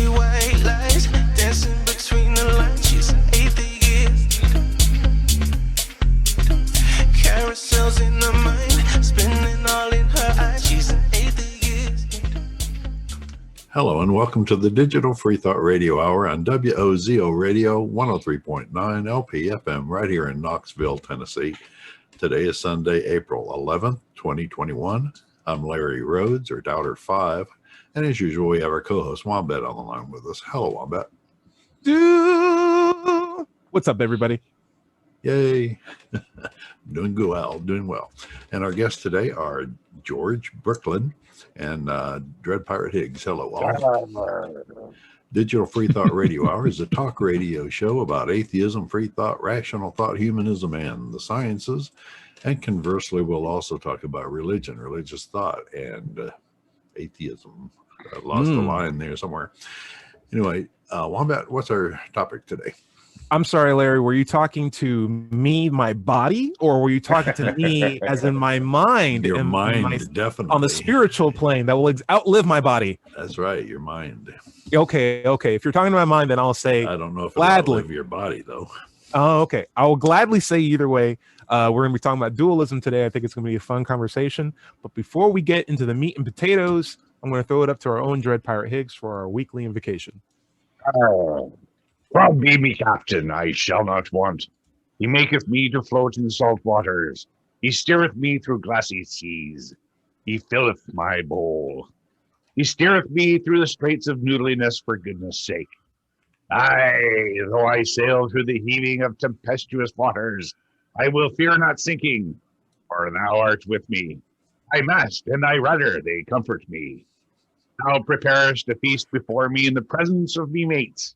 see white lies dancing between the lines. She's an atheist. Carousels in her mind, spinning all in her eyes. She's an atheist. Hello and welcome to the Digital Freethought Radio Hour on WOZO Radio 103.9 LP FM right here in Knoxville, Tennessee. Today is Sunday, April 11th, 2021. I'm Larry Rhodes, or Doubter 5, and as usual, we have our co-host Wombat on the line with us. Hello, Wombat. What's up, everybody? Yay. Doing well. And our guests today are George Brooklyn and Dread Pirate Higgs. Hello, all. Digital Freethought Radio Hour is a talk radio show about atheism, free thought, rational thought, humanism, and the sciences. And conversely, we'll also talk about religion, religious thought, and atheism. I lost the line there somewhere. Anyway, Wombat, what's our topic today? I'm sorry, Larry, were you talking to me, my body, or were you talking to me as in my mind? Your mind, definitely. On the spiritual plane that will outlive my body. That's right, your mind. Okay. If you're talking to my mind, then I'll say I don't know if it'll gladly. outlive your body, though. Oh, okay. I will gladly say either way. We're going to be talking about dualism today. I think it's going to be a fun conversation. But before we get into the meat and potatoes, I'm going to throw it up to our own Dread Pirate Higgs for our weekly invocation. God be me captain, I shall not want. He maketh me to float in salt waters. He steereth me through glassy seas. He filleth my bowl. He steereth me through the straits of noodliness for goodness sake. Aye, though I sail through the heaving of tempestuous waters, I will fear not sinking, for thou art with me. Thy mast and thy rudder, they comfort me. Thou preparest a feast before me in the presence of me mates.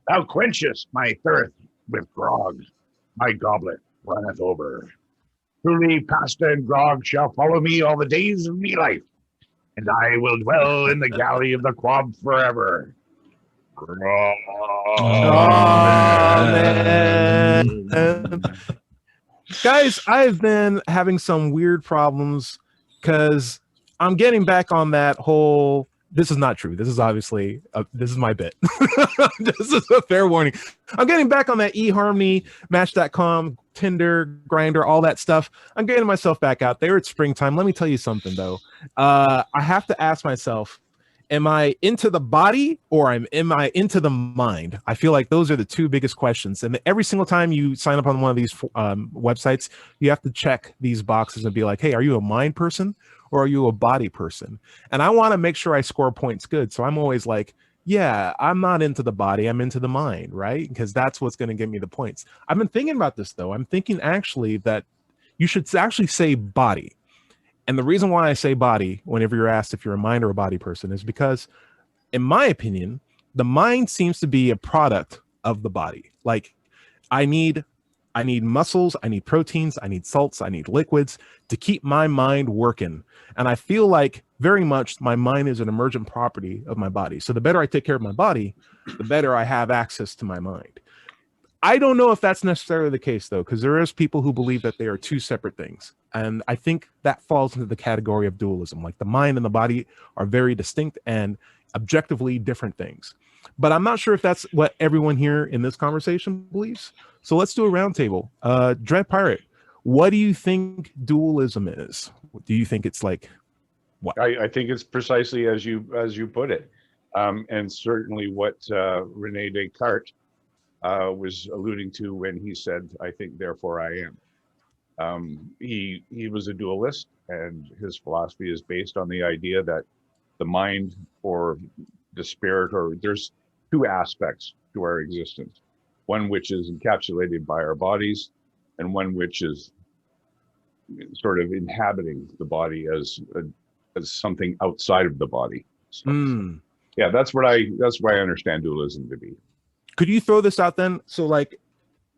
Thou quenchest my thirst with grog. My goblet runneth over. Truly pasta and grog shall follow me all the days of me life, and I will dwell in the galley of the quab forever. Amen. Guys, I've been having some weird problems because I'm getting back on that whole, this is not true. This is obviously, this is my bit. This is a fair warning. I'm getting back on that eHarmony, Match.com, Tinder, Grindr, all that stuff. I'm getting myself back out there. It's springtime. Let me tell you something, though. I have to ask myself, am I into the body or am I into the mind? I feel like those are the two biggest questions. And every single time you sign up on one of these websites, you have to check these boxes and be like, hey, are you a mind person or are you a body person? And I want to make sure I score points good. So I'm always like, yeah, I'm not into the body. I'm into the mind, right? Because that's what's going to give me the points. I've been thinking about this, though. I'm thinking actually that you should actually say body. And the reason why I say body whenever you're asked if you're a mind or a body person is because, in my opinion, the mind seems to be a product of the body. Like, I need muscles, I need proteins, I need salts, I need liquids to keep my mind working. And I feel like very much my mind is an emergent property of my body. So the better I take care of my body, the better I have access to my mind. I don't know if that's necessarily the case, though, because there is people who believe that they are two separate things. And I think that falls into the category of dualism. Like the mind and the body are very distinct and objectively different things. But I'm not sure if that's what everyone here in this conversation believes. So let's do a roundtable. Dread Pirate, what do you think dualism is? Do you think it's like what? I think it's precisely as you put it. And certainly what Rene Descartes was alluding to when he said, I think, therefore I am. He was a dualist, and his philosophy is based on the idea that the mind or the spirit, or there's two aspects to our existence. One which is encapsulated by our bodies, and one which is sort of inhabiting the body as something outside of the body. So, yeah, that's what I understand dualism to be. Could you throw this out then? So, like,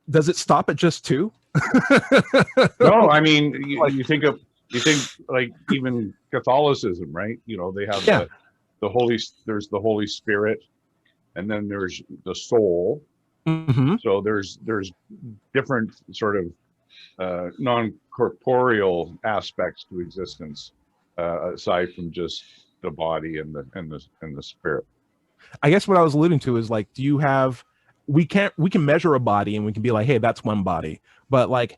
does it stop at just two? No, I mean, you think like even Catholicism, right? You know, they have there's the Holy Spirit, and then there's the soul. Mm-hmm. So there's different sort of non-corporeal aspects to existence aside from just the body and the spirit. I guess what I was alluding to is like, do you have? We can measure a body and we can be like, hey, that's one body, but like,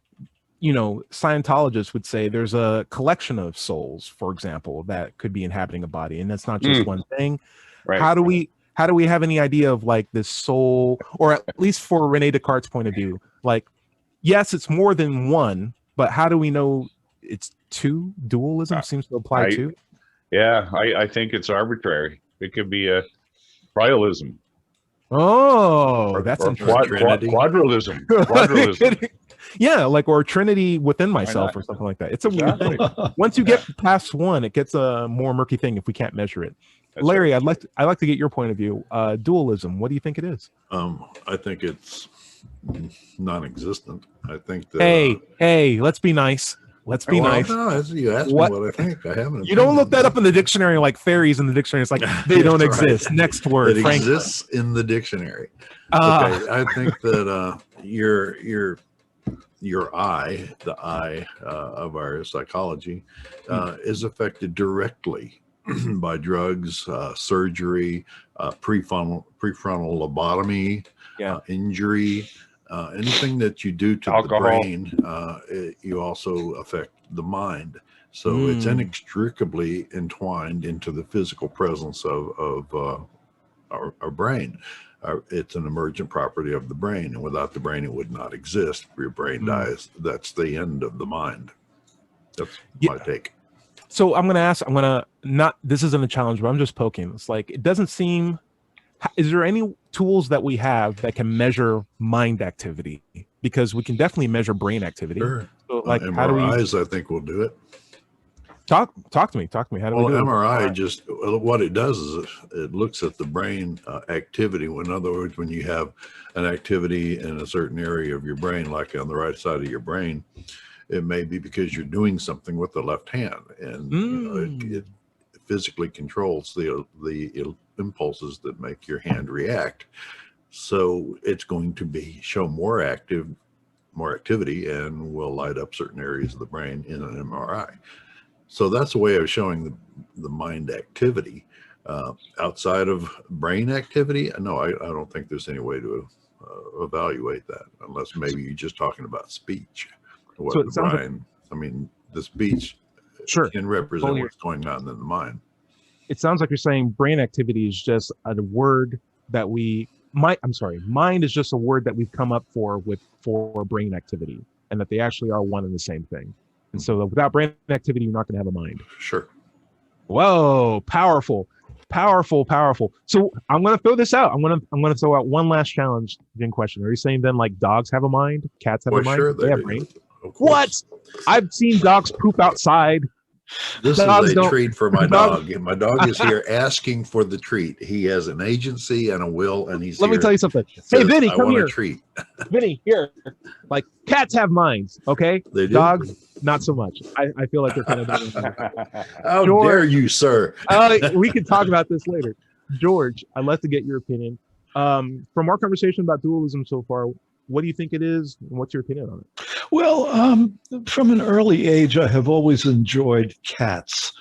Scientologists would say there's a collection of souls, for example, that could be inhabiting a body, and that's not just one thing. Right. How do we have any idea of like this soul, or at least for Rene Descartes' point of view, like, yes, it's more than one, but how do we know it's two? Dualism seems to apply to. Yeah, I think it's arbitrary. It could be a trialism. Oh, that's interesting. Quadralism. Quadralism. Yeah, like, or Trinity within myself or something like that. It's a weird thing. Once you get past one, it gets a more murky thing if we can't measure it. That's Larry, right. I'd like to get your point of view. Dualism, what do you think it is? I think it's non-existent. I think that hey, let's be nice. Let's be nice. No, you asked me what I think. I haven't. You don't look that up in the dictionary like fairies in the dictionary. It's like they don't exist. Right. Next word. It exists in the dictionary. Okay, I think that your eye, the eye of our psychology, is affected directly by drugs, surgery, prefrontal lobotomy, injury. Anything that you do to alcohol. The brain, you also affect the mind. So it's inextricably entwined into the physical presence of our brain. It's an emergent property of the brain, and without the brain, it would not exist. If your brain dies, that's the end of the mind. That's my take. So I'm this isn't a challenge, but I'm just poking. It's like, it doesn't seem, is there any tools that we have that can measure mind activity? Because we can definitely measure brain activity. Sure. So like, MRIs, I think, will do it. Talk to me. How do we do MRI just what it does is it looks at the brain activity. In other words, when you have an activity in a certain area of your brain, like on the right side of your brain, it may be because you're doing something with the left hand, and it physically controls the impulses that make your hand react. So it's going to show more activity, and will light up certain areas of the brain in an MRI. So that's a way of showing the mind activity. Outside of brain activity, no, I don't think there's any way to evaluate that, unless maybe you're just talking about speech. So it sounds like, the speech can represent what's going on in the mind. It sounds like you're saying brain activity is just a word that mind is just a word that we've come up for brain activity, and that they actually are one and the same thing. And so without brain activity, you're not going to have a mind. Sure. Whoa, powerful. So I'm going to throw this out. I'm going to throw out one last challenge question. Are you saying then like dogs have a mind? Cats have a mind? Sure, they have brain. What? I've seen dogs poop outside. This is a treat for my dog. My dog is here asking for the treat. He has an agency and a will, and he's Let me tell you something. Hey, Vinny, come here. Treat. Vinny, here. Like, cats have minds, okay? They do. Dogs, not so much. I feel like they're kind of... How dare you, sir? We can talk about this later. George, I'd love to get your opinion. From our conversation about dualism so far, what do you think it is, and what's your opinion on it? Well, from an early age, I have always enjoyed cats.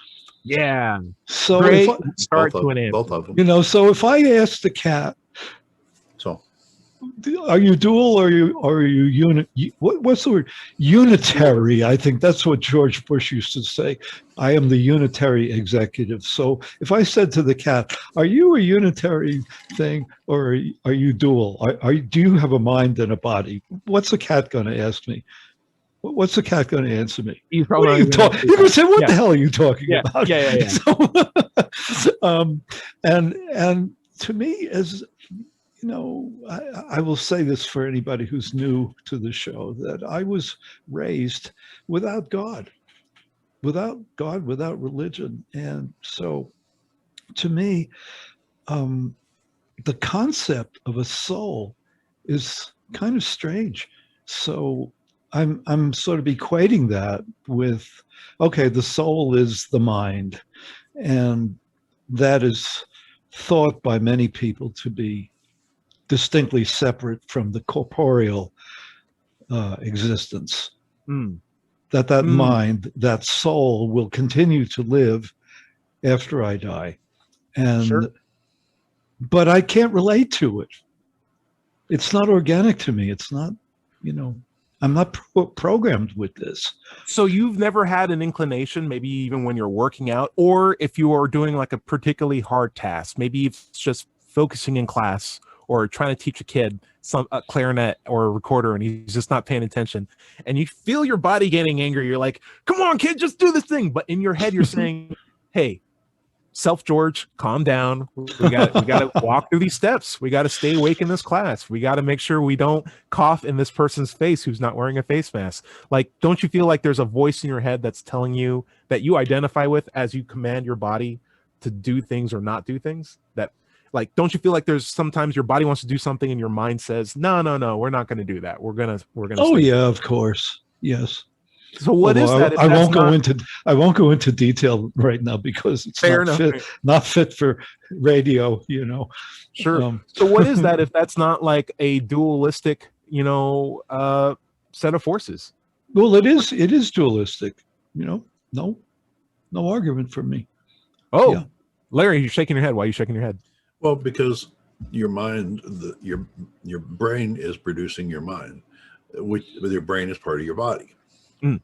Yeah. So great start to an end. Both of them. So if I asked a cat, are you dual or are you what's the word? Unitary. I think that's what George Bush used to say. I am the unitary executive. So if I said to the cat, are you a unitary thing or are you dual? Do you have a mind and a body? What's the cat going to ask me? What's the cat going to answer me? He's probably He's going to say, what the hell are you talking about? Yeah. So, and to me, as I will say this for anybody who's new to the show, that I was raised without God, without religion. And so to me, the concept of a soul is kind of strange. So I'm sort of equating that with, okay, the soul is the mind, and that is thought by many people to be distinctly separate from the corporeal existence. That mind, that soul will continue to live after I die. And but I can't relate to it. It's not organic to me. It's not, I'm not programmed with this. So you've never had an inclination, maybe even when you're working out, or if you are doing like a particularly hard task, maybe it's just focusing in class or trying to teach a kid a clarinet or a recorder and he's just not paying attention, and you feel your body getting angry. You're like, come on, kid, just do this thing. But in your head, you're saying, hey, George, calm down. We got to walk through these steps. We got to stay awake in this class. We got to make sure we don't cough in this person's face who's not wearing a face mask. Like, don't you feel like there's a voice in your head that's telling you that you identify with as you command your body to do things or not do things? That, like, don't you feel like there's sometimes your body wants to do something and your mind says, no, we're not going to do that. We're gonna. Oh yeah, of course, yes. So what is that? I won't go into detail right now because it's not fit for radio. Sure. So what is that if that's not like a dualistic, set of forces? Well, it is dualistic. No argument for me. Oh, yeah. Larry, you're shaking your head. Why are you shaking your head? Well, because your mind, your brain is producing your mind, which your brain is part of your body. Mm.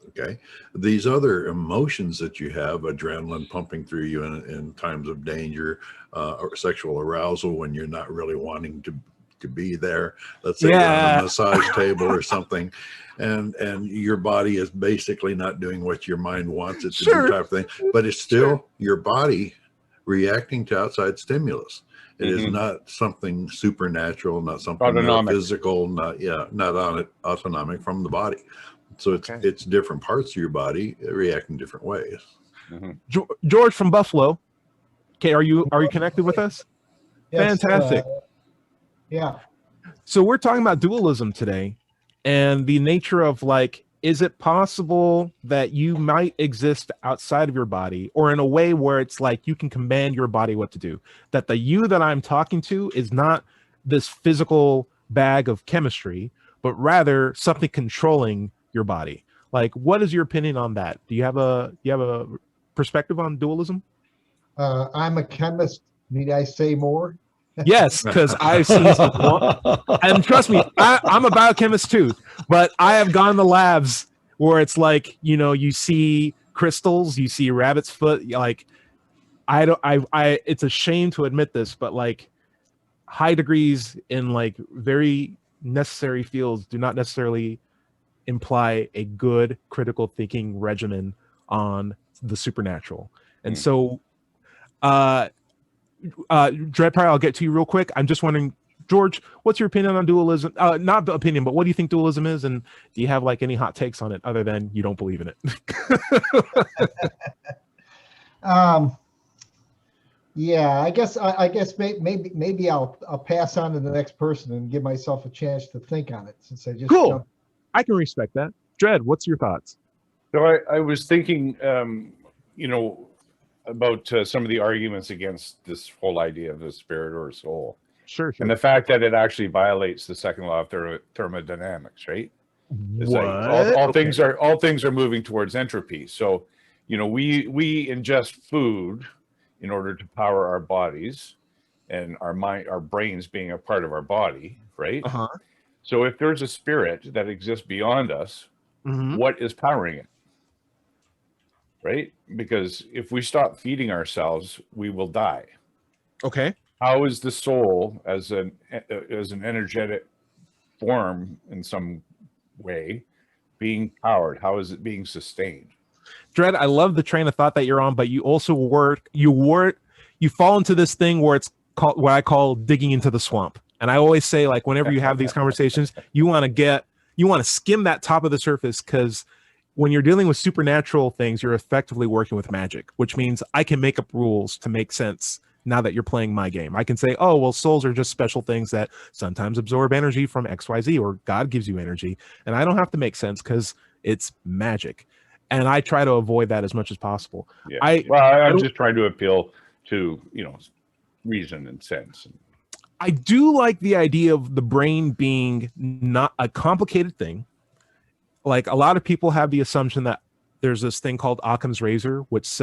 Okay. These other emotions that you have, adrenaline pumping through you in times of danger, or sexual arousal when you're not really wanting to be there. Let's say you're on a massage table or something, and your body is basically not doing what your mind wants it to do, type of thing. But it's still your body reacting to outside stimulus. It is not something supernatural, not something physical, not autonomic from the body. So it's different parts of your body react in different ways. Mm-hmm. George from Buffalo. Okay, are you connected with us? Yes, fantastic. Yeah. So we're talking about dualism today, and the nature of, like, is it possible that you might exist outside of your body, or in a way where it's like you can command your body what to do? That the you that I'm talking to is not this physical bag of chemistry, but rather something controlling your body. Like, what is your opinion on that? Do you have a perspective on dualism? I'm a chemist. Need I say more? Yes, because I've seen some, and trust me, I'm a biochemist too, but I have gone to labs where it's like, you see crystals, you see rabbit's foot. Like, it's a shame to admit this, but like high degrees in like very necessary fields do not necessarily imply a good critical thinking regimen on the supernatural. And so, Dread Pirate, I'll get to you real quick. I'm just wondering, George, what's your opinion on dualism? Not the opinion, but what do you think dualism is? And do you have like any hot takes on it other than you don't believe in it? Yeah, I guess maybe I'll pass on to the next person and give myself a chance to think on it, since I just cool. I can respect that. Dread, what's your thoughts? So I was thinking, about some of the arguments against this whole idea of the spirit or soul. Sure. And the fact that it actually violates the second law of thermodynamics, right? It's like all things are moving towards entropy. So, we ingest food in order to power our bodies, and our brains being a part of our body, right? Uh-huh. So if there's a spirit that exists beyond us, what is powering it? Right? Because if we stop feeding ourselves, we will die. Okay. How is the soul as an energetic form in some way being powered? How is it being sustained? Dread, I love the train of thought that you're on, but you also you fall into this thing where it's called, what I call digging into the swamp. And I always say, like, whenever you have these conversations, you want to skim that top of the surface, because when you're dealing with supernatural things, you're effectively working with magic, which means I can make up rules to make sense now that you're playing my game. I can say, oh, well, souls are just special things that sometimes absorb energy from XYZ, or God gives you energy. And I don't have to make sense because it's magic. And I try to avoid that as much as possible. Yeah. I'm just trying to appeal to, reason and sense. I do like the idea of the brain being not a complicated thing. Like, a lot of people have the assumption that there's this thing called Occam's razor, which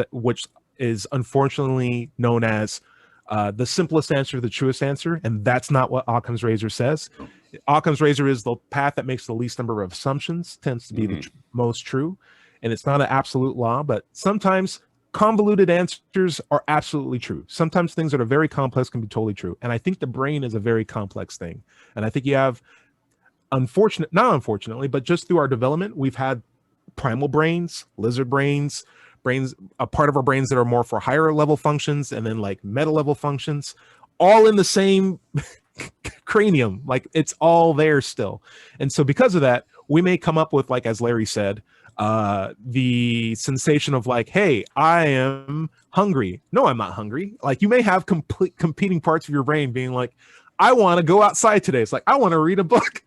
is unfortunately known as the simplest answer, the truest answer, and that's not what Occam's razor says. Occam's razor is the path that makes the least number of assumptions, tends to be the most true, and it's not an absolute law, but sometimes convoluted answers are absolutely true. Sometimes things that are very complex can be totally true, and I think the brain is a very complex thing, and I think you have not unfortunately, but just through our development, we've had primal brains, lizard brains, a part of our brains that are more for higher level functions, and then like meta level functions, all in the same cranium. Like it's all there still. And so because of that, we may come up with, like, as Larry said, the sensation of like, hey, I am hungry. No, I'm not hungry. Like, you may have competing parts of your brain being like, I want to go outside today. It's like, I want to read a book.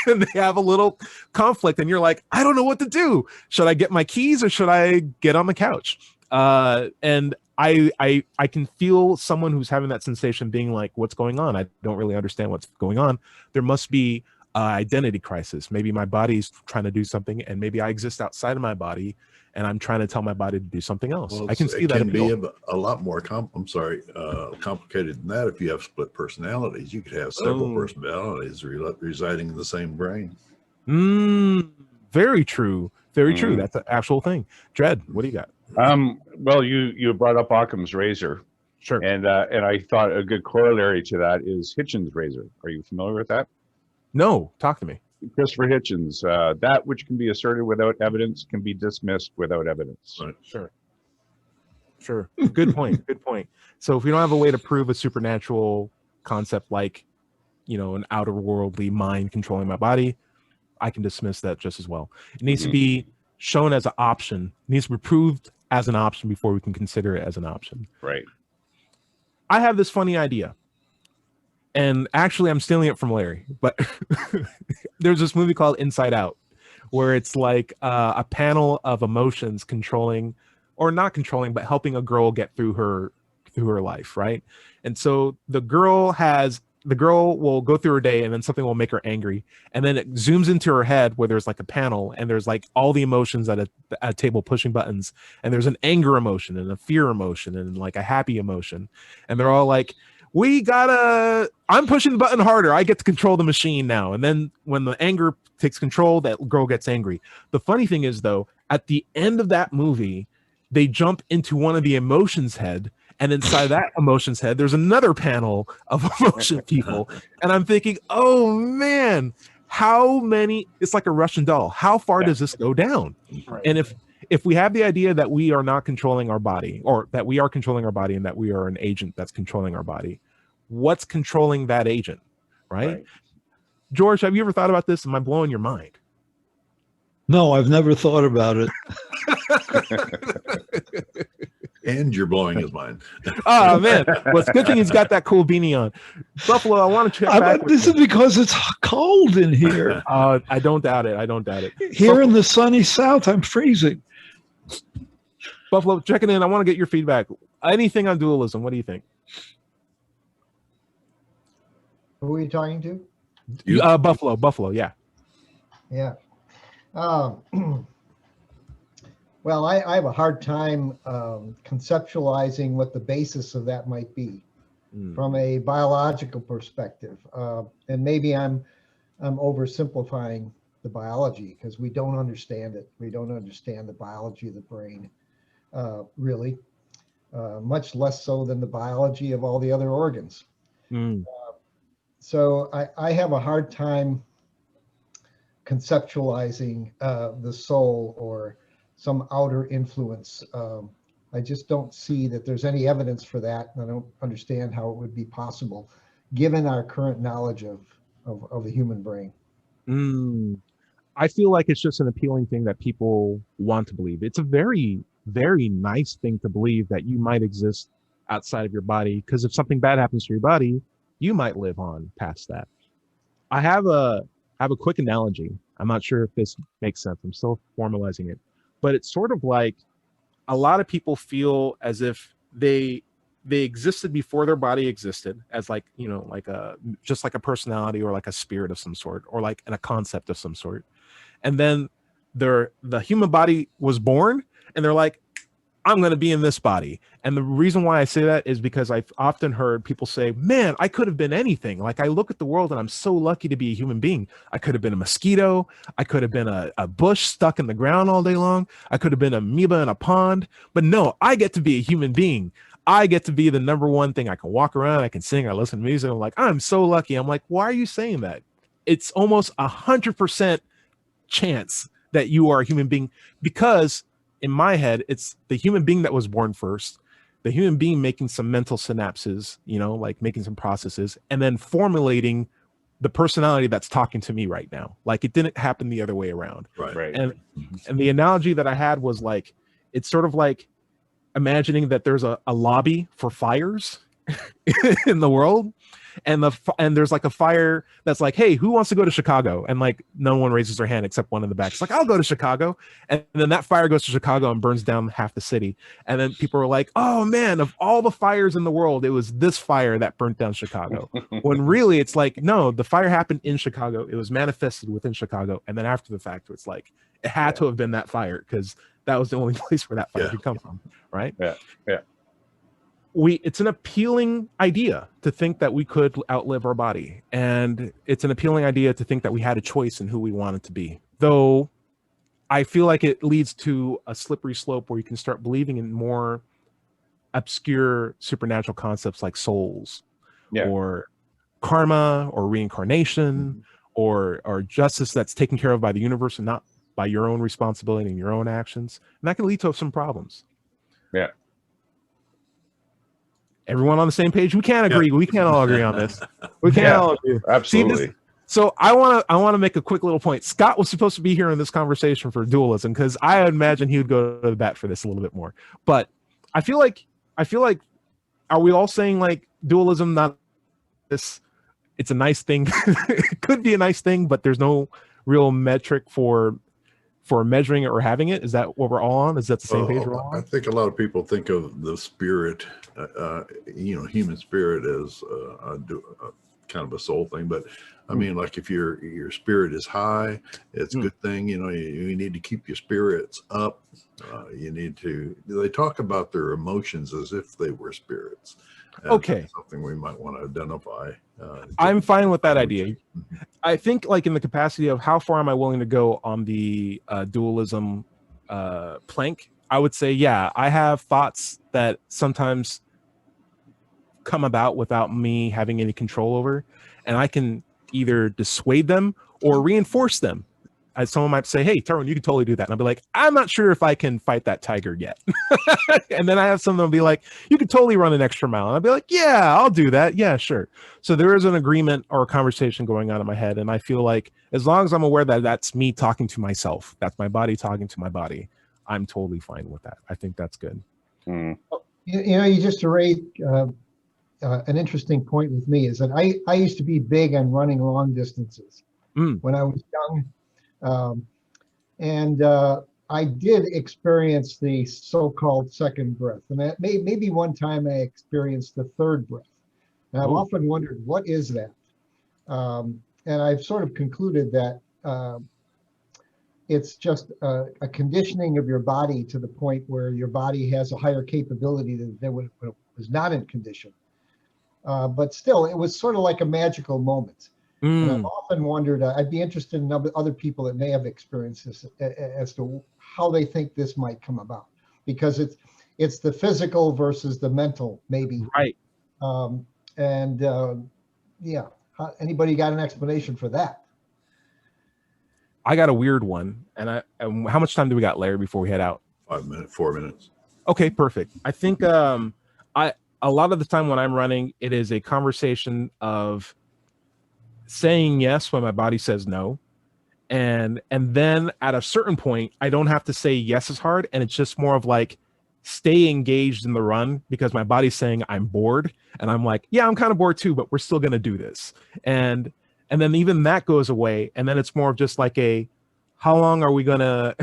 And they have a little conflict, and you're like, I don't know what to do. Should I get my keys or should I get on the couch? And I can feel someone who's having that sensation being like, what's going on? I don't really understand what's going on. There must be identity crisis. Maybe my body's trying to do something, and maybe I exist outside of my body, and I'm trying to tell my body to do something else. Well, I can see that. It can be a lot more complicated than that. If you have split personalities, you could have several personalities residing in the same brain. Very true. Very true. That's an actual thing. Dread, what do you got? Well, you brought up Occam's razor. Sure. And I thought a good corollary to that is Hitchens' razor. Are you familiar with that? No, talk to me. Christopher Hitchens, that which can be asserted without evidence can be dismissed without evidence. Right. Sure. Good point. Good point. So if we don't have a way to prove a supernatural concept like, an outer worldly mind controlling my body, I can dismiss that just as well. It needs to be shown as an option. It needs to be proved as an option before we can consider it as an option. Right. I have this funny idea. And actually, I'm stealing it from Larry, but there's this movie called Inside Out, where it's like a panel of emotions controlling, or not controlling, but helping a girl get through her life, right? And so the girl will go through her day, and then something will make her angry, and then it zooms into her head where there's like a panel, and there's like all the emotions at a table pushing buttons, and there's an anger emotion and a fear emotion and like a happy emotion, and they're all like, I'm pushing the button harder. I get to control the machine now. And then when the anger takes control, that girl gets angry. The funny thing is, though, at the end of that movie, they jump into one of the emotions head. And inside that emotions head, there's another panel of emotion people. And I'm thinking, oh, man, it's like a Russian doll. How far does this go down? Right. And if we have the idea that we are not controlling our body, or that we are controlling our body and that we are an agent that's controlling our body, what's controlling that agent, right? George, have you ever thought about this? Am I blowing your mind? No, I've never thought about it. And you're blowing his mind. Oh, man. Well, it's a good thing he's got that cool beanie on. Buffalo, I want to check back. This is because it's cold in here. I don't doubt it. Here in the sunny South, I'm freezing. Buffalo, checking in. I want to get your feedback. Anything on dualism? What do you think? Who are you talking to? Buffalo. Yeah. Yeah. Well, I have a hard time conceptualizing what the basis of that might be from a biological perspective. And maybe I'm oversimplifying the biology, because we don't understand it. We don't understand the biology of the brain, really, much less so than the biology of all the other organs. So I have a hard time conceptualizing the soul or some outer influence. I just don't see that there's any evidence for that. And I don't understand how it would be possible given our current knowledge of the human brain. I feel like it's just an appealing thing that people want to believe. It's a very, very nice thing to believe that you might exist outside of your body, because if something bad happens to your body, you might live on past that. I have a quick analogy. I'm not sure if this makes sense. I'm still formalizing it, but it's sort of like a lot of people feel as if they existed before their body existed, as like, just like a personality or like a spirit of some sort, or like in a concept of some sort. And then the human body was born, and they're like, I'm going to be in this body. And the reason why I say that is because I've often heard people say, man, I could have been anything. Like, I look at the world and I'm so lucky to be a human being. I could have been a mosquito. I could have been a bush stuck in the ground all day long. I could have been an amoeba in a pond. But no, I get to be a human being. I get to be the number one thing. I can walk around. I can sing. I listen to music. I'm like, I'm so lucky. I'm like, why are you saying that? It's almost 100% chance that you are a human being, because in my head, it's the human being that was born first, the human being making some mental synapses, you know, like making some processes, and then formulating the personality that's talking to me right now. Like, it didn't happen the other way around. Right. And the analogy that I had was like, it's sort of like imagining that there's a lobby for fires in the world. And there's like a fire that's like, hey, who wants to go to Chicago? And like, no one raises their hand except one in the back. It's like, I'll go to Chicago. And then that fire goes to Chicago and burns down half the city. And then people are like, oh man, of all the fires in the world, it was this fire that burnt down Chicago. When really it's like, no, the fire happened in Chicago. It was manifested within Chicago. And then after the fact, it's like, it had to have been that fire, because that was the only place where that fire could come from. Right. Yeah. It's an appealing idea to think that we could outlive our body. And it's an appealing idea to think that we had a choice in who we wanted to be. Though I feel like it leads to a slippery slope where you can start believing in more obscure supernatural concepts like souls or karma or reincarnation or justice that's taken care of by the universe and not by your own responsibility and your own actions. And that can lead to some problems. Yeah. Everyone on the same page? We can't agree. We can't all agree on this. We can't all agree. Absolutely. So I want to make a quick little point. Scott was supposed to be here in this conversation for dualism, because I imagine he would go to the bat for this a little bit more. But I feel like, are we all saying like dualism, not this? It's a nice thing. It could be a nice thing, but there's no real metric for measuring it or having it. Is that what we're all on? Is that the same page we're all on? I think a lot of people think of the spirit, human spirit as kind of a soul thing. But I mean, like, if your spirit is high, it's a good thing. You know, you need to keep your spirits up. They talk about their emotions as if they were spirits. And okay. Something we might want to identify. I'm fine with that idea. I think, like, in the capacity of how far am I willing to go on the dualism plank, I would say, yeah, I have thoughts that sometimes come about without me having any control over, and I can either dissuade them or reinforce them. As someone might say, hey, Tyrone, you can totally do that. And I'll be like, I'm not sure if I can fight that tiger yet. And then I have someone be like, you can totally run an extra mile. And I'll be like, yeah, I'll do that. Yeah, sure. So there is an agreement or a conversation going on in my head. And I feel like as long as I'm aware that that's me talking to myself, that's my body talking to my body, I'm totally fine with that. I think that's good. You know, you just raised an interesting point with me is that I used to be big on running long distances when I was young. I did experience the so-called second breath, and that maybe one time I experienced the third breath. And I've often wondered, what is that? And I've sort of concluded that it's just a conditioning of your body to the point where your body has a higher capability than when it was not in condition. But still, it was sort of like a magical moment. And I've often wondered, I'd be interested in other people that may have experienced this as to how they think this might come about, because it's the physical versus the mental, maybe. Right. Yeah, anybody got an explanation for that? I got a weird one. And how much time do we got, Larry, before we head out? 4 minutes. Okay, perfect. I think a lot of the time when I'm running, it is a conversation of saying yes when my body says no, and then at a certain point I don't have to say yes as hard, and it's just more of like stay engaged in the run because my body's saying I'm bored, and I'm like, yeah, I'm kind of bored too, but we're still going to do this, and then even that goes away, and then it's more of just like how long are we gonna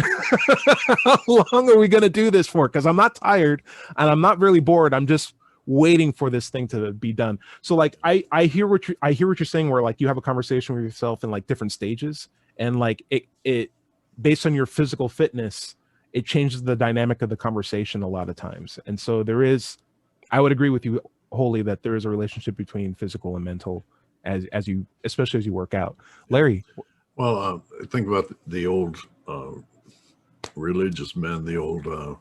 do this for? Because I'm not tired and I'm not really bored. I'm just waiting for this thing to be done. So like I hear what you're saying, where like you have a conversation with yourself in like different stages, and like it based on your physical fitness, it changes the dynamic of the conversation a lot of times. And so there is, I would agree with you wholly that there is a relationship between physical and mental as you, especially as you work out. Larry. Well, think about the old religious men, the old, I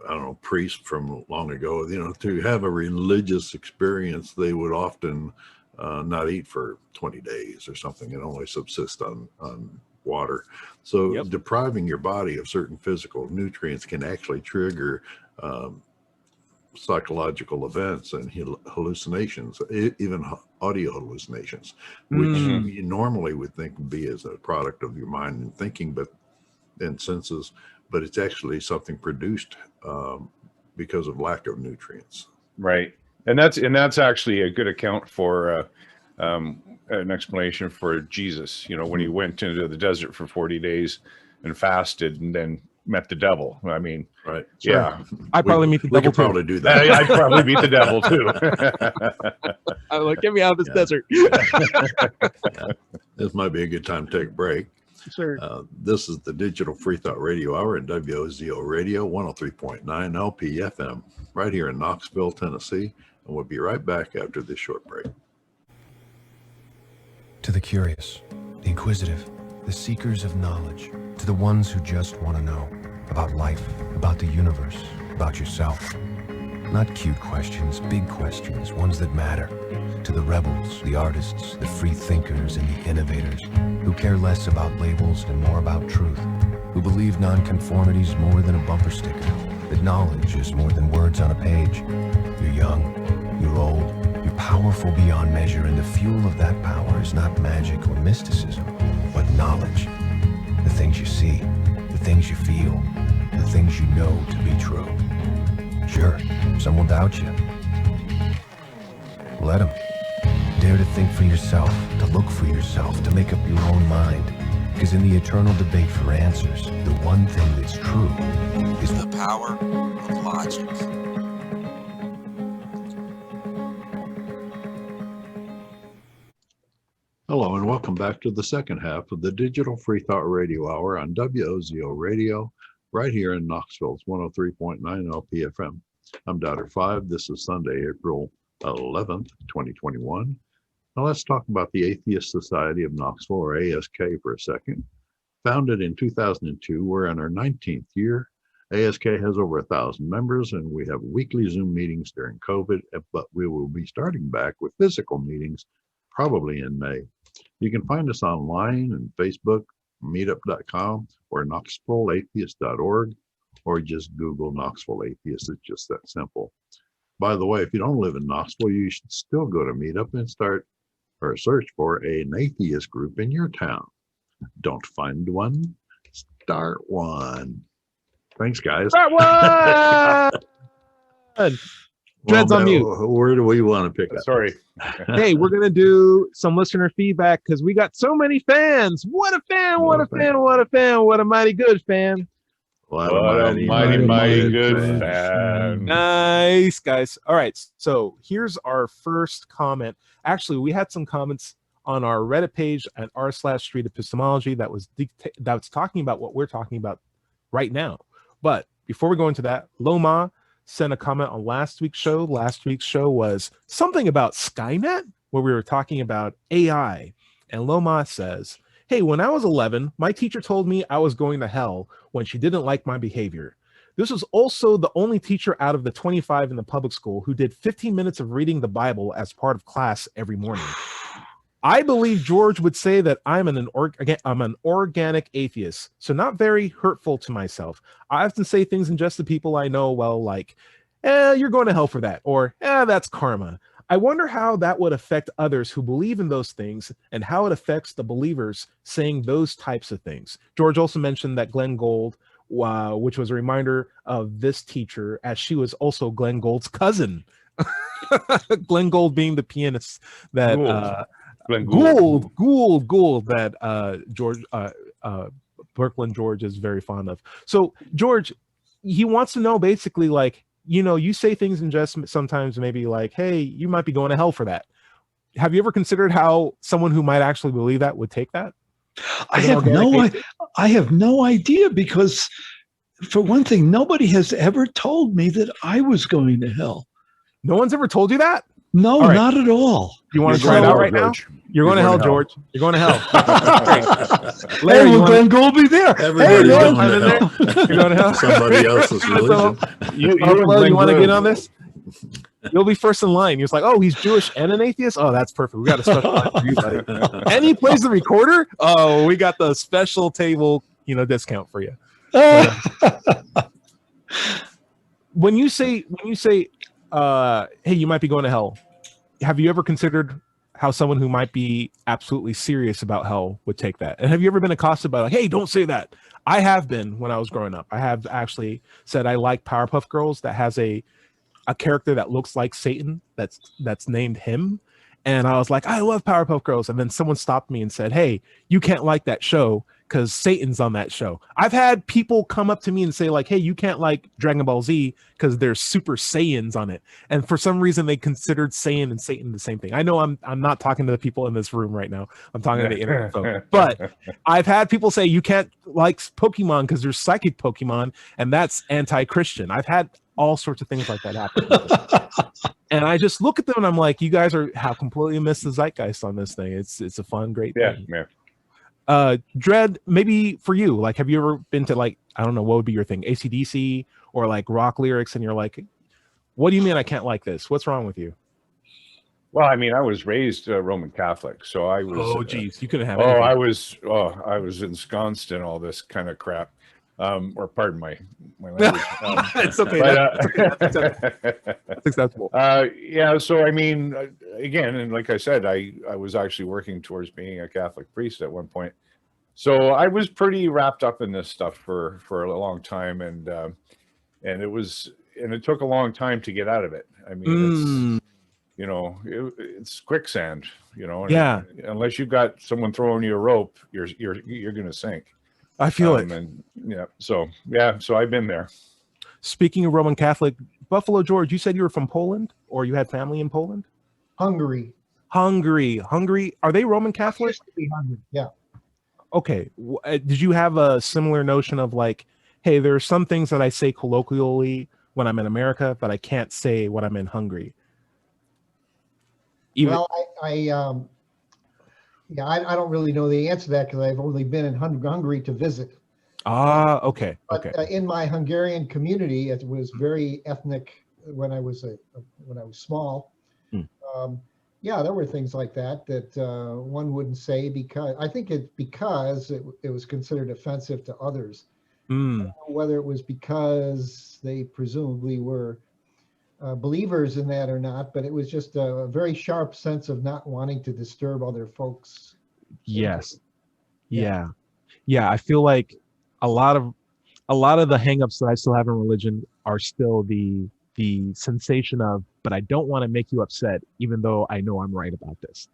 don't know, priests from long ago. To have a religious experience, they would often not eat for 20 days or something and only subsist on water. So depriving your body of certain physical nutrients can actually trigger psychological events and hallucinations, even audio hallucinations, which you normally would think would be as a product of your mind and thinking, and senses, but it's actually something produced because of lack of nutrients. Right. And that's actually a good account for an explanation for Jesus, when he went into the desert for 40 days and fasted and then met the devil. I mean, right. Yeah. I probably meet the devil too. Probably do that. I'd probably meet the devil too. I'm like, get me out of this desert. This might be a good time to take a break. Sure. This is the Digital Freethought Radio Hour at WOZO Radio 103.9 LPFM right here in Knoxville, Tennessee. And we'll be right back after this short break. To the curious, the inquisitive, the seekers of knowledge, to the ones who just want to know about life, about the universe, about yourself. Not cute questions, big questions, ones that matter. To the rebels, the artists, the free thinkers, and the innovators who care less about labels and more about truth, who believe nonconformity is more than a bumper sticker, that knowledge is more than words on a page. You're young, you're old, you're powerful beyond measure, and the fuel of that power is not magic or mysticism, but knowledge. The things you see, the things you feel, the things you know to be true. Sure, some will doubt you. Let them. Dare to think for yourself, to look for yourself, to make up your own mind. Because in the eternal debate for answers, the one thing that's true is the power of logic. Hello and welcome back to the second half of the Digital Freethought Radio Hour on WOZO Radio right here in Knoxville's 103.9 LPFM. I'm Doubter 5. This is Sunday, April 11th, 2021. Now let's talk about the Atheist Society of Knoxville, or ASK, for a second. Founded in 2002, we're in our 19th year. ASK has over 1,000 members, and we have weekly Zoom meetings during COVID, but we will be starting back with physical meetings probably in May. You can find us online and Facebook, meetup.com, or knoxvilleatheist.org, or just Google Knoxville Atheist. It's just that simple. By the way, if you don't live in Knoxville, you should still go to Meetup and search for an atheist group in your town. Don't find one, start one. Thanks, guys. Start one! Dreads on mute. Where do we want to pick up? Sorry. Hey, we're going to do some listener feedback because we got so many fans. What a fan, what a fan, what a fan, what a mighty good fan. What a mighty good fan. Nice, guys. All right, so here's our first comment. Actually, we had some comments on our Reddit page at r/Street Epistemology that was talking about what we're talking about right now. But before we go into that, Loma sent a comment on last week's show. Last week's show was something about Skynet, where we were talking about AI. And Loma says, hey, when I was 11, my teacher told me I was going to hell when she didn't like my behavior. This was also the only teacher out of the 25 in the public school who did 15 minutes of reading the Bible as part of class every morning. I believe George would say that I'm an organic atheist, so not very hurtful to myself. I often say things in jest to people I know well, like, you're going to hell for that, or that's karma. I wonder how that would affect others who believe in those things and how it affects the believers saying those types of things. George also mentioned that Glenn Gould, which was a reminder of this teacher, as she was also Glenn Gould's cousin. Glenn Gould being the pianist that... Gould that Brooklyn George is very fond of. So George, he wants to know basically, like, you say things in jest sometimes, maybe like, hey, you might be going to hell for that. Have you ever considered how someone who might actually believe that would take that? I have no idea, because for one thing, nobody has ever told me that I was going to hell. No one's ever told you that? No, All right. not at all. You want to You're try it going out to right hell, now? George. You're going to hell, George. You're going to hell. Larry, we're going to go be there. Everybody's Hey, going man. to hell. You're going to hell? Somebody else's religion. You You want to get on this? You'll be first in line. He was like, oh, he's Jewish and an atheist? Oh, that's perfect. We got a special line for you, buddy. And he plays the recorder? Oh, we got the special table, discount for you. When you say, hey, you might be going to hell, have you ever considered how someone who might be absolutely serious about hell would take that? And have you ever been accosted by like, hey, don't say that? I have been when I was growing up. I have actually said I like Powerpuff Girls that has a character that looks like Satan that's named him. And I was like, I love Powerpuff Girls. And then someone stopped me and said, hey, you can't like that show because Satan's on that show. I've had people come up to me and say like, hey, you can't like Dragon Ball Z because there's Super Saiyans on it. And for some reason they considered Saiyan and Satan the same thing. I know I'm not talking to the people in this room right now. I'm talking to the internet folks. But I've had people say you can't like Pokemon because there's psychic Pokemon and that's anti-Christian. I've had all sorts of things like that happen. And I just look at them and I'm like, you guys have completely missed the zeitgeist on this thing. It's a fun, great thing. Yeah. Dread, maybe for you, like, have you ever been to like, I don't know, what would be your thing? AC/DC or like rock lyrics and you're like, what do you mean I can't like this? What's wrong with you? Well, I mean, I was raised Roman Catholic, so I was. Oh, geez, you couldn't have. I was ensconced in all this kind of crap. Or pardon my language. It's okay. That's acceptable. Yeah. So I mean, again, and like I said, I was actually working towards being a Catholic priest at one point. So I was pretty wrapped up in this stuff for a long time, and it took a long time to get out of it. I mean, it's quicksand. Yeah. Unless you've got someone throwing you a rope, you're going to sink. I feel it. And so I've been there. Speaking of Roman Catholic, Buffalo George, you said you were from Poland or you had family in Poland? Hungary. Are they Roman Catholic? Used to be Hungary. Yeah. Okay. Did you have a similar notion of like, hey, there are some things that I say colloquially when I'm in America that I can't say when I'm in Hungary? Well, I don't really know the answer to that because I've only been in Hungary to visit. Okay. But in my Hungarian community, it was very ethnic when I was small. There were things like that one wouldn't say because I think it's because it was considered offensive to others. I don't know whether it was because they presumably were believers in that or not, but it was just a very sharp sense of not wanting to disturb other folks. Yes. Yeah. I feel like a lot of the hangups that I still have in religion are still the sensation of, but I don't want to make you upset, even though I know I'm right about this.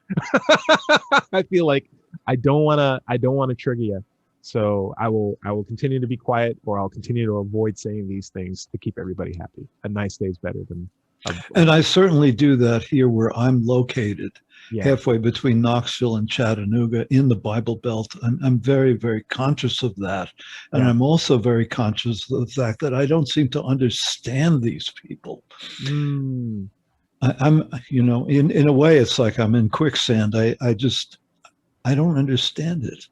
I feel like I don't want to trigger you. So I will continue to be quiet, or I'll continue to avoid saying these things to keep everybody happy. A nice day is better than. And I certainly do that here where I'm located, Yeah. halfway between Knoxville and Chattanooga in the Bible Belt. I'm very, very conscious of that. And Yeah. I'm also very conscious of the fact that I don't seem to understand these people. I'm, in a way, it's like I'm in quicksand. I don't understand it.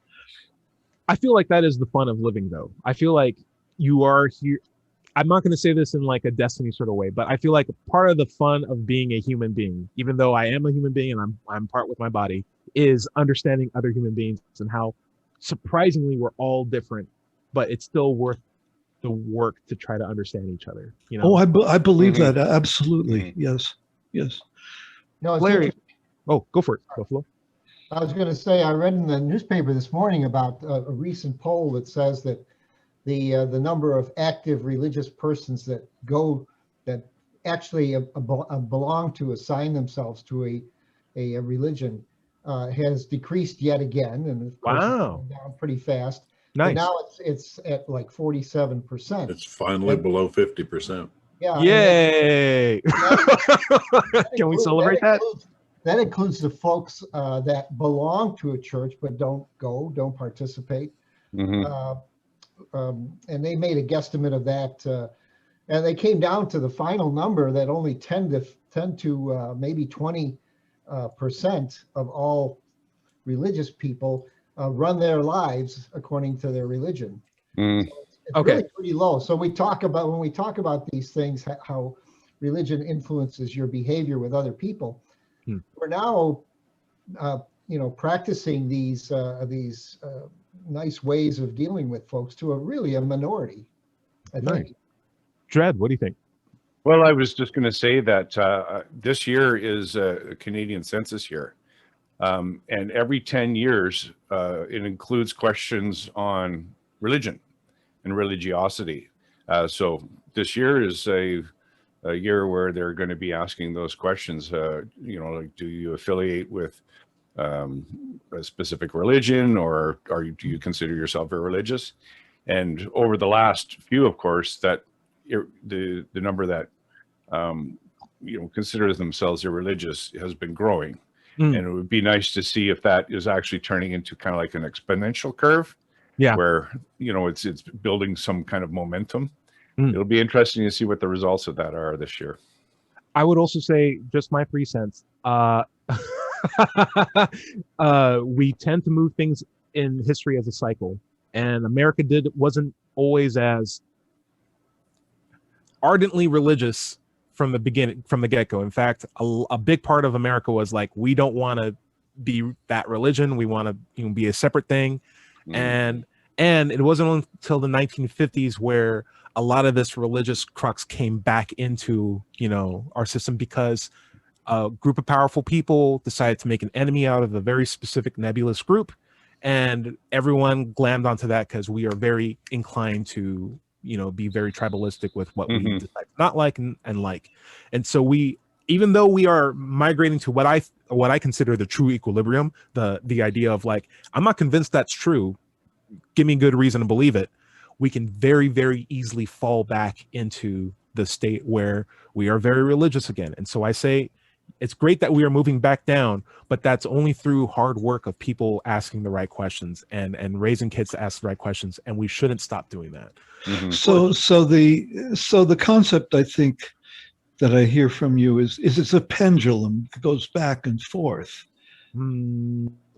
I feel like that is the fun of living, though. I feel like you are here. I'm not going to say this in like a Destiny sort of way, but I feel like part of the fun of being a human being, even though I am a human being and I'm part with my body, is understanding other human beings and how surprisingly we're all different, but it's still worth the work to try to understand each other. Oh, I believe that. Absolutely. Yes. No, it's Larry. Oh, go for it, Buffalo. I was going to say, I read in the newspaper this morning about a recent poll that says that the number of active religious persons that actually belong to, assign themselves to a religion has decreased yet again, and of course it's down pretty fast. Nice. But now it's at like 47%. It's finally below 50%. Yeah. Yay! Can we celebrate that? That includes the folks that belong to a church but don't participate. and they made a guesstimate of that, and they came down to the final number that only 10 to maybe 20% of all religious people run their lives according to their religion. So it's really pretty low. So when we talk about these things, how religion influences your behavior with other people, we're now practicing these nice ways of dealing with folks to a minority, I think. Dred, what do you think? Well, I was just going to say that this year is a Canadian census year. And every 10 years, it includes questions on religion and religiosity. So this year is a year where they're going to be asking those questions, like, do you affiliate with a specific religion, or do you consider yourself irreligious? And over the last few, of course, that the number that considers themselves irreligious has been growing. And it would be nice to see if that is actually turning into kind of like an exponential curve, where it's building some kind of momentum. It'll be interesting to see what the results of that are this year. I would also say, just my 3 cents, we tend to move things in history as a cycle, and America wasn't always as ardently religious from the beginning, from the get-go. In fact, a big part of America was like, we don't want to be that religion. We want to be a separate thing. And it wasn't until the 1950s where a lot of this religious crux came back into, our system, because a group of powerful people decided to make an enemy out of a very specific nebulous group. And everyone glammed onto that because we are very inclined to be very tribalistic with what we decide not like and like. And so even though we are migrating to what I consider the true equilibrium, the idea of like, I'm not convinced that's true, give me good reason to believe it, we can very, very easily fall back into the state where we are very religious again. And so I say, it's great that we are moving back down, but that's only through hard work of people asking the right questions and raising kids to ask the right questions. And we shouldn't stop doing that. So the concept, I think, that I hear from you is it's a pendulum that goes back and forth.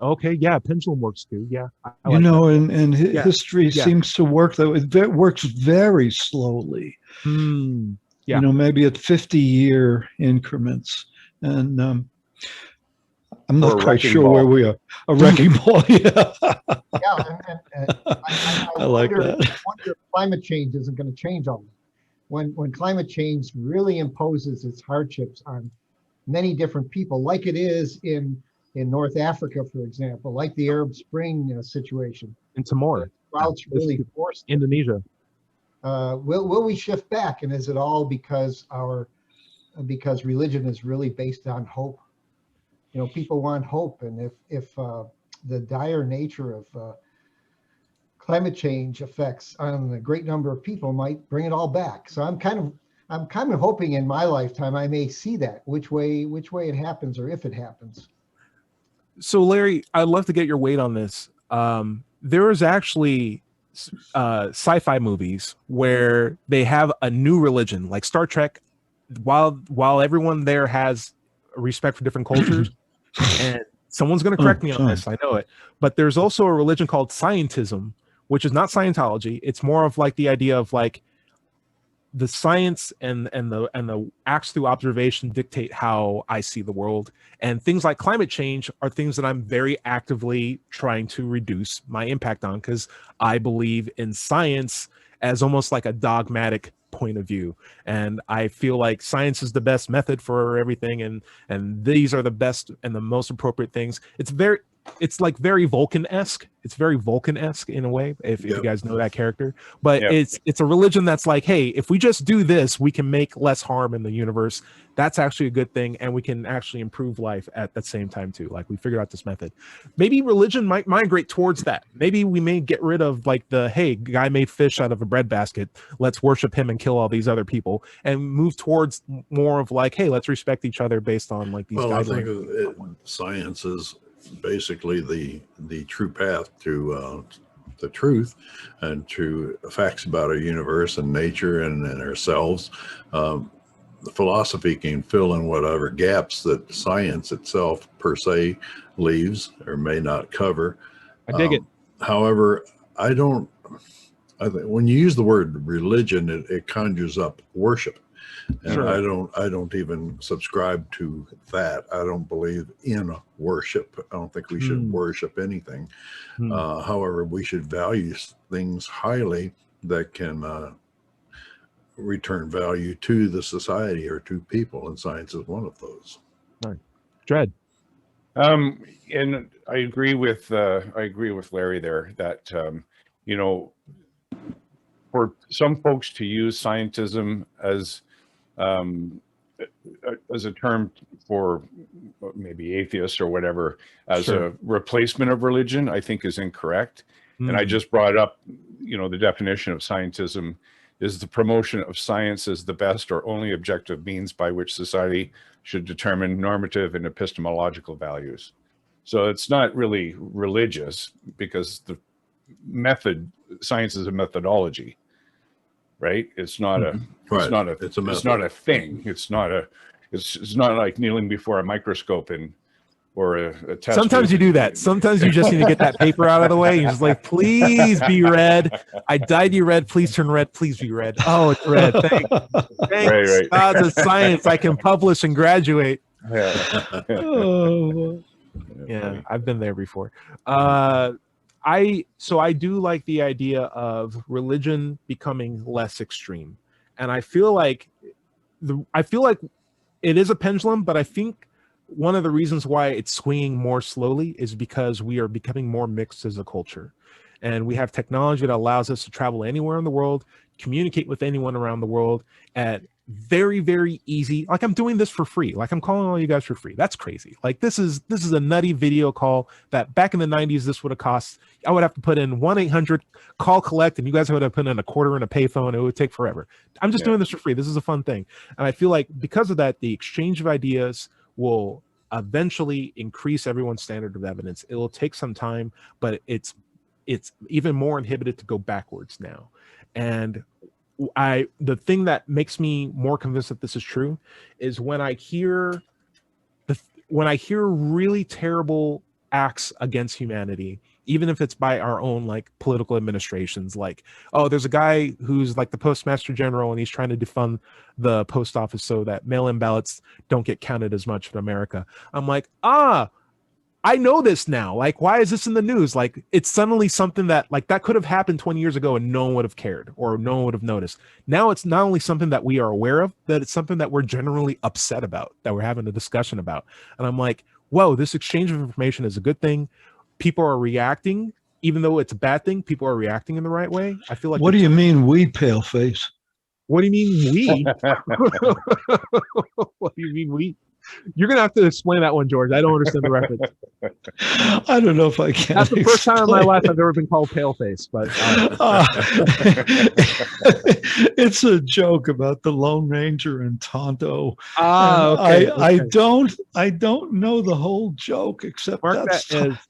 Okay, yeah, pendulum works too. Yeah, I like that. and history seems to work though. It works very slowly. Maybe at 50-year increments. And I'm not quite sure where we are. A wrecking ball, yeah. I like that. I wonder if climate change isn't going to change all that. When climate change really imposes its hardships on many different people, like it is in North Africa, for example, like the Arab Spring situation. In Timor. Droughts really forced Indonesia. Will we shift back? And is it all because religion is really based on hope? People want hope, and if the dire nature of climate change effects on a great number of people might bring it all back. So I'm kind of hoping in my lifetime I may see that, which way it happens, or if it happens. So Larry, I'd love to get your weight on this. There is actually sci-fi movies where they have a new religion, like Star Trek. While everyone there has respect for different cultures, and someone's going to correct me on this, I know it, but there's also a religion called scientism, which is not Scientology. It's more of like the idea of like the science and the acts through observation dictate how I see the world. And things like climate change are things that I'm very actively trying to reduce my impact on, because I believe in science as almost like a dogmatic point of view, and I feel like science is the best method for everything, and these are the best and the most appropriate things. It's like very Vulcan-esque. It's very Vulcan-esque in a way, if you guys know that character. But it's a religion that's like, hey, if we just do this, we can make less harm in the universe. That's actually a good thing, and we can actually improve life at the same time too. Like, we figured out this method. Maybe religion might migrate towards that. Maybe we may get rid of like hey, guy made fish out of a breadbasket, let's worship him and kill all these other people, and move towards more of like, hey, let's respect each other based on like these guidelines. I think science is basically the true path to the truth and true facts about our universe and nature and ourselves. The philosophy can fill in whatever gaps that science itself per se leaves or may not cover. I dig it. However, I think when you use the word religion, it conjures up worship. And Sure. I don't even subscribe to that. I don't believe in worship. I don't think we should worship anything. However, we should value things highly that can return value to the society or to people, and science is one of those. Right. Dread. And I agree with Larry there that you know, for some folks to use scientism as a term for maybe atheists or whatever as Sure. a replacement of religion, I think is incorrect. And I just brought up, you know, the definition of scientism is the promotion of science as the best or only objective means by which society should determine normative and epistemological values. So it's not really religious because the method, science is a methodology, right? It's not a, Right. it's not a, It's a it's method. not a thing. It's not like kneeling before a microscope and or a test. Sometimes you do that. Sometimes you just need to get that paper out of the way. You're just like, please be red. I dyed you red. Please turn red. Please be red. Oh, it's red. Thanks. Right. Gods of science. I can publish and graduate. Yeah. Oh, Yeah, I've been there before. So I do like the idea of religion becoming less extreme, and I feel like it is a pendulum, but I think one of the reasons why it's swinging more slowly is because we are becoming more mixed as a culture, and we have technology that allows us to travel anywhere in the world, communicate with anyone around the world at very, very easy. Like, I'm doing this for free. Like, I'm calling all you guys for free. That's crazy. Like, this is a nutty video call that back in the 90s, this would have cost, I would have to put in 1-800 call collect, and you guys would have put in a quarter in a payphone. It would take forever. I'm just doing this for free. This is a fun thing. And I feel like because of that, the exchange of ideas will eventually increase everyone's standard of evidence. It will take some time, but it's even more inhibited to go backwards now. And the thing that makes me more convinced that this is true is when I hear really terrible acts against humanity, even if it's by our own like political administrations, like, oh, there's a guy who's like the postmaster general and he's trying to defund the post office so that mail-in ballots don't get counted as much in America. I'm like, I know this now. Like, why is this in the news? Like, it's suddenly something that like that could have happened 20 years ago and no one would have cared or no one would have noticed. Now it's not only something that we are aware of, that it's something that we're generally upset about, that we're having a discussion about. And I'm like, whoa, this exchange of information is a good thing. People are reacting, even though it's a bad thing, people are reacting in the right way. I feel like. what do you mean, we paleface? What do you mean we? What do you mean we? You're gonna have to explain that one, George. I don't understand the reference. I don't know if I can. That's the first time in my life I've ever been called paleface, but it's a joke about the Lone Ranger and Tonto. okay. I don't know the whole joke except Mark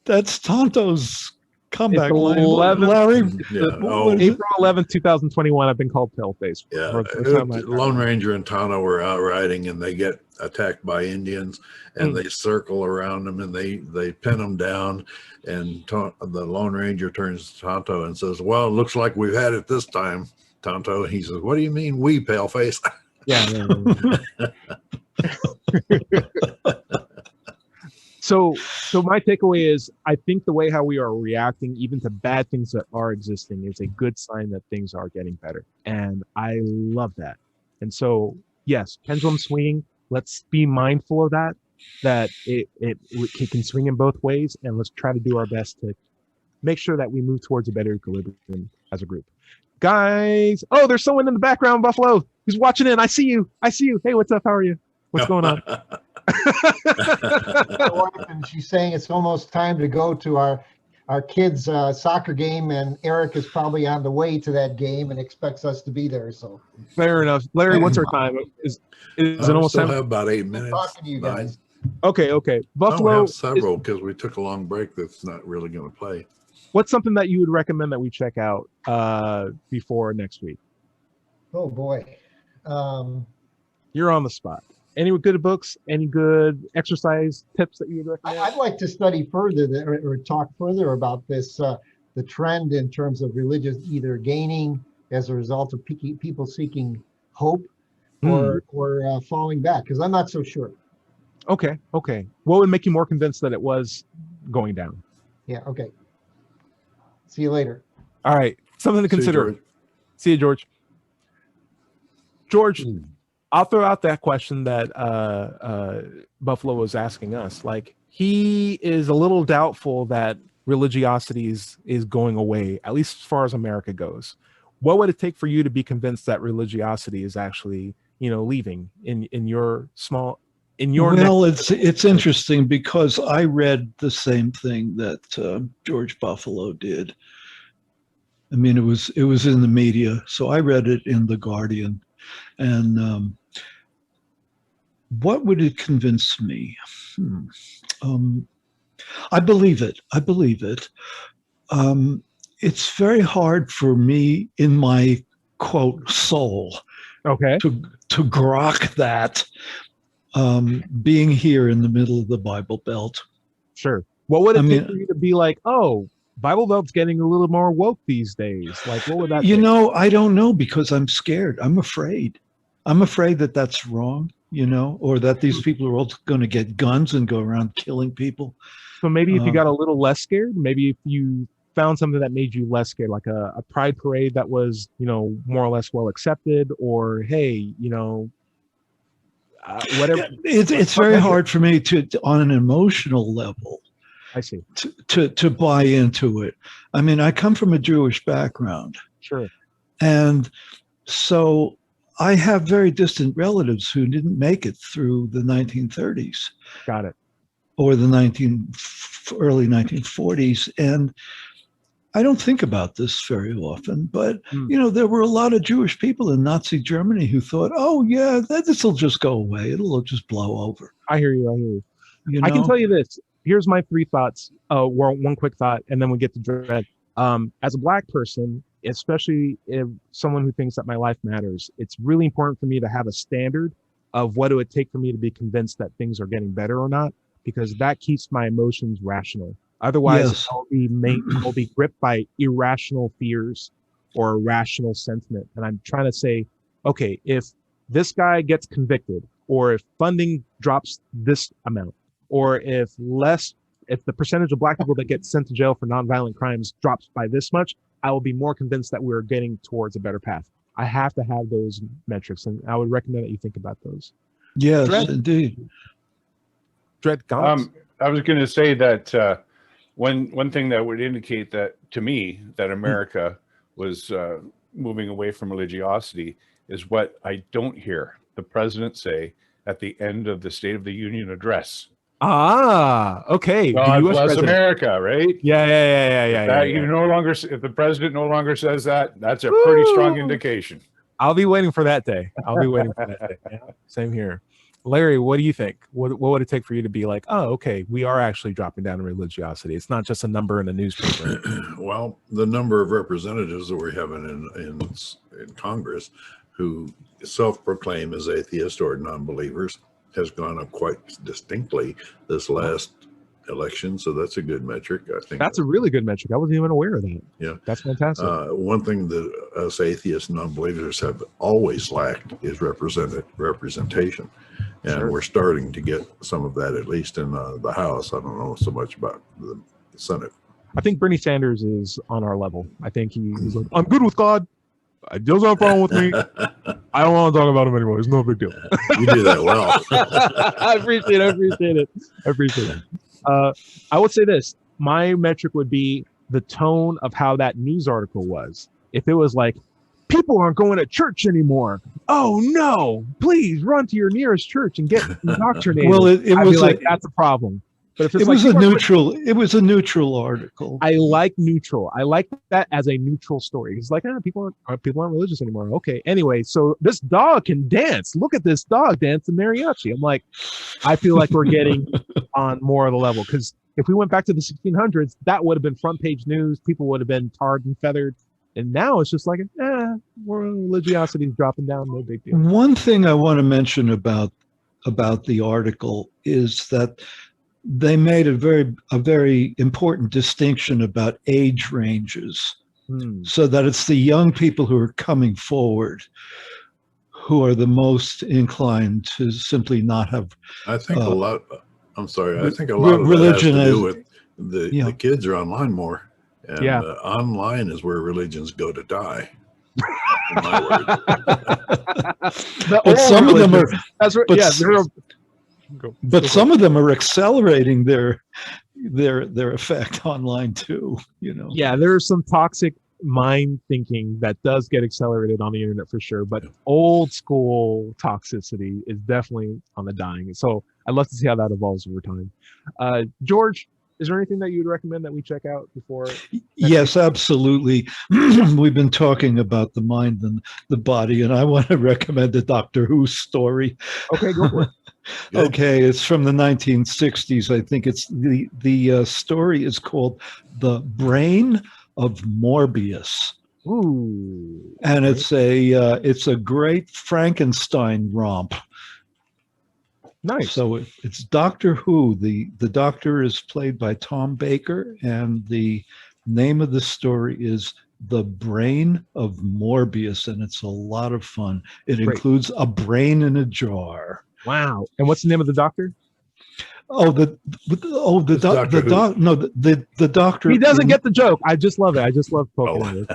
that's Tonto's comeback It's line. 11 Larry, Yeah. April 11th, 2021. I've been called paleface. Yeah, For the first time Lone Ranger and Tonto were out riding, and they get attacked by Indians, and they circle around them, and they pin them down. And the Lone Ranger turns to Tonto and says, "Well, it looks like we've had it this time, Tonto." And he says, "What do you mean, we, paleface?" Yeah. So my takeaway is, I think the way how we are reacting, even to bad things that are existing, is a good sign that things are getting better. And I love that. And so, yes, pendulum swinging. Let's be mindful of that it can swing in both ways. And let's try to do our best to make sure that we move towards a better equilibrium as a group. Guys, oh, there's someone in the background, Buffalo, who's watching in. I see you. Hey, what's up? How are you? What's going on? And she's saying it's almost time to go to our kids' soccer game, and Eric is probably on the way to that game and expects us to be there. So fair enough. Larry, what's our time? Is it almost still time? have about 8 minutes. talking to you guys. Okay. No, we Buffalo. have several because we took a long break. That's not really going to play. What's something that you would recommend that we check out before next week? Oh boy. You're on the spot. Any good books? Any good exercise tips that you would recommend? I'd like to study further or talk further about this, the trend in terms of religious either gaining as a result of people seeking hope or falling back, because I'm not so sure. Okay. What would make you more convinced that it was going down? Yeah, okay. See you later. All right. Something to consider. See you, George. George, I'll throw out that question that Buffalo was asking us. Like, he is a little doubtful that religiosity is going away, at least as far as America goes. What would it take for you to be convinced that religiosity is actually, leaving in your small, in your? Well, it's interesting because I read the same thing that George Buffalo did. I mean, it was in the media, so I read it in The Guardian. And what would it convince me? I believe it. It's very hard for me in my quote soul, to grok that being here in the middle of the Bible Belt. Sure. What would it take for you to be like, oh, Bible Belt's getting a little more woke these days? Like, what would that take? I don't know, because I'm scared. I'm afraid that that's wrong, or that these people are all going to get guns and go around killing people. So maybe if you got a little less scared, maybe if you found something that made you less scared, like a pride parade that was, more or less well accepted, or, hey, whatever. It's very hard for me to on an emotional level. I see. To buy into it. I mean, I come from a Jewish background. Sure. And so I have very distant relatives who didn't make it through the 1930s. Got it. Or the early 1940s. And I don't think about this very often, but, there were a lot of Jewish people in Nazi Germany who thought, oh, yeah, this will just go away. It'll just blow over. I hear you. I can tell you this. Here's my 3 thoughts. One quick thought, and then we get to Dread. As a Black person, especially if someone who thinks that my life matters, it's really important for me to have a standard of what it would take for me to be convinced that things are getting better or not, because that keeps my emotions rational. Otherwise, yes. I'll be gripped by irrational fears or irrational sentiment. And I'm trying to say, okay, if this guy gets convicted, or if funding drops this amount, or if the percentage of Black people that get sent to jail for nonviolent crimes drops by this much, I will be more convinced that we're getting towards a better path. I have to have those metrics, and I would recommend that you think about those. Yes, Dread? Indeed. Dread, comments? I was going to say that one thing that would indicate that to me that America was moving away from religiosity is what I don't hear the president say at the end of the State of the Union address. Okay. God bless America, right? Yeah. You no longer, if the president no longer says that, that's a pretty strong indication. I'll be waiting for that day. Yeah, same here. Larry, what do you think? What would it take for you to be like, oh, okay, we are actually dropping down in religiosity? It's not just a number in a newspaper. Well, the number of representatives that we're having in Congress who self-proclaim as atheists or non-believers has gone up quite distinctly this last election. So that's a good metric, I think. That's a really good metric. I wasn't even aware of that. Yeah. That's fantastic. One thing that us atheists and non-believers have always lacked is representation. And Sure. We're starting to get some of that, at least in the House. I don't know so much about the Senate. I think Bernie Sanders is on our level. I think he's like, I'm good with God. It doesn't have a problem with me. I don't want to talk about him anymore. It's no big deal. You do that well. I appreciate it. I would say this. My metric would be the tone of how that news article was. If it was like, people aren't going to church anymore. Oh no, please run to your nearest church and get indoctrinated. Well, it was like, that's a problem. But if it's it was a neutral article. I like neutral. I like that as a neutral story. It's like, people aren't religious anymore. Okay. Anyway, so this dog can dance. Look at this dog dance the mariachi. I'm like, I feel like we're getting on more of the level, because if we went back to the 1600s, that would have been front page news. People would have been tarred and feathered. And now it's just like, religiosity is dropping down. No big deal. One thing I want to mention about the article is that they made a very important distinction about age ranges, so that it's the young people who are coming forward who are the most inclined to simply not have. I think a lot. I'm sorry. I think a lot of religion that has to do with the kids are online more, and online is where religions go to die. In my words. But some of them are. That's right. But some of them are accelerating their effect online too. Yeah, there's some toxic mind thinking that does get accelerated on the internet for sure, but old school toxicity is definitely on the dying. So I'd love to see how that evolves over time. George, is there anything that you would recommend that we check out before? Yes, absolutely. We've been talking about the mind and the body, and I want to recommend a Doctor Who story. Okay, go for it. Okay, it's from the 1960s. I think it's the story is called The Brain of Morbius. Ooh. And it's a great Frankenstein romp. Nice. So it's Doctor Who. The Doctor is played by Tom Baker, and the name of the story is The Brain of Morbius, and it's a lot of fun. It includes a brain in a jar. Wow. And what's the name of the Doctor? The Doctor. He doesn't get the joke. I just love it. I just love poking it.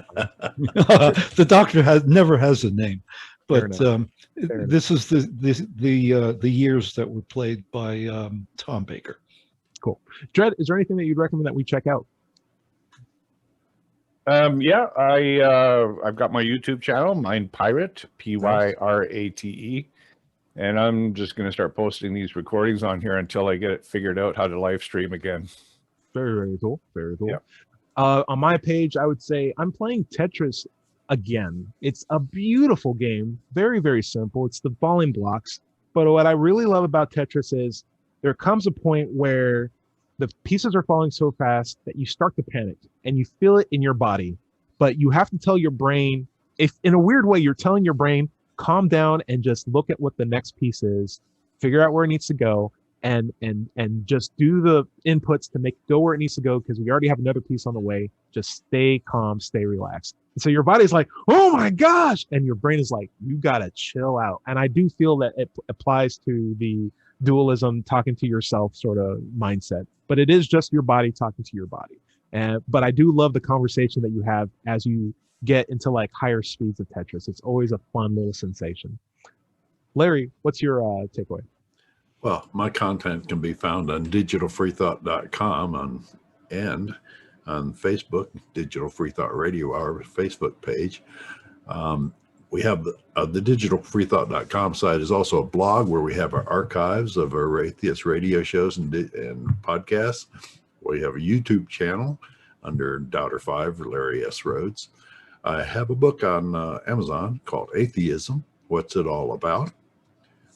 The Doctor never has a name, but this is the years that were played by Tom Baker. Cool. Dred, is there anything that you'd recommend that we check out? I've got my YouTube channel, Mind Pirate, Pyrate. And I'm just going to start posting these recordings on here until I get it figured out how to live stream again. Very, very cool. Very cool. Yeah. On my page, I would say I'm playing Tetris again. It's a beautiful game. Very, very simple. It's the falling blocks. But what I really love about Tetris is there comes a point where the pieces are falling so fast that you start to panic and you feel it in your body. But you have to tell your brain, if in a weird way, you're telling your brain, calm down and just look at what the next piece is, figure out where it needs to go, and just do the inputs to make it go where it needs to go, because we already have another piece on the way. Just stay calm, stay relaxed. And so your body's like, oh my gosh, and your brain is like, you gotta chill out. And I do feel that it applies to the dualism, talking to yourself sort of mindset, but it is just your body talking to your body. But I do love the conversation that you have as you get into like higher speeds of Tetris. It's always a fun little sensation. Larry, what's your takeaway? Well, my content can be found on digitalfreethought.com and on Facebook, Digital Freethought Radio, our Facebook page. We have the digitalfreethought.com site is also a blog where we have our archives of our atheist radio shows and podcasts. We have a YouTube channel under Doubter 5, Larry S. Rhodes. I have a book on Amazon called Atheism, What's It All About?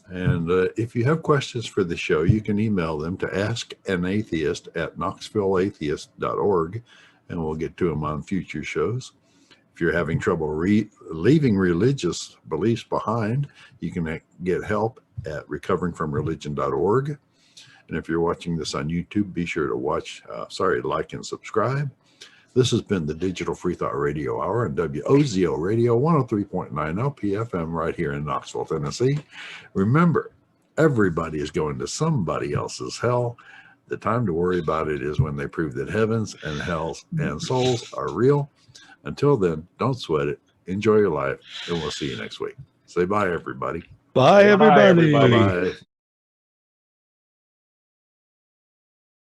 And if you have questions for the show, you can email them to askanatheist@knoxvilleatheist.org, and we'll get to them on future shows. If you're having trouble leaving religious beliefs behind, you can get help at recoveringfromreligion.org. And if you're watching this on YouTube, be sure to like and subscribe. This has been the Digital Freethought Radio Hour on WOZO Radio 103.9 LPFM right here in Knoxville, Tennessee. Remember, everybody is going to somebody else's hell. The time to worry about it is when they prove that heavens and hells and souls are real. Until then, don't sweat it. Enjoy your life, and we'll see you next week. Say bye, everybody. Bye, everybody. Bye-bye.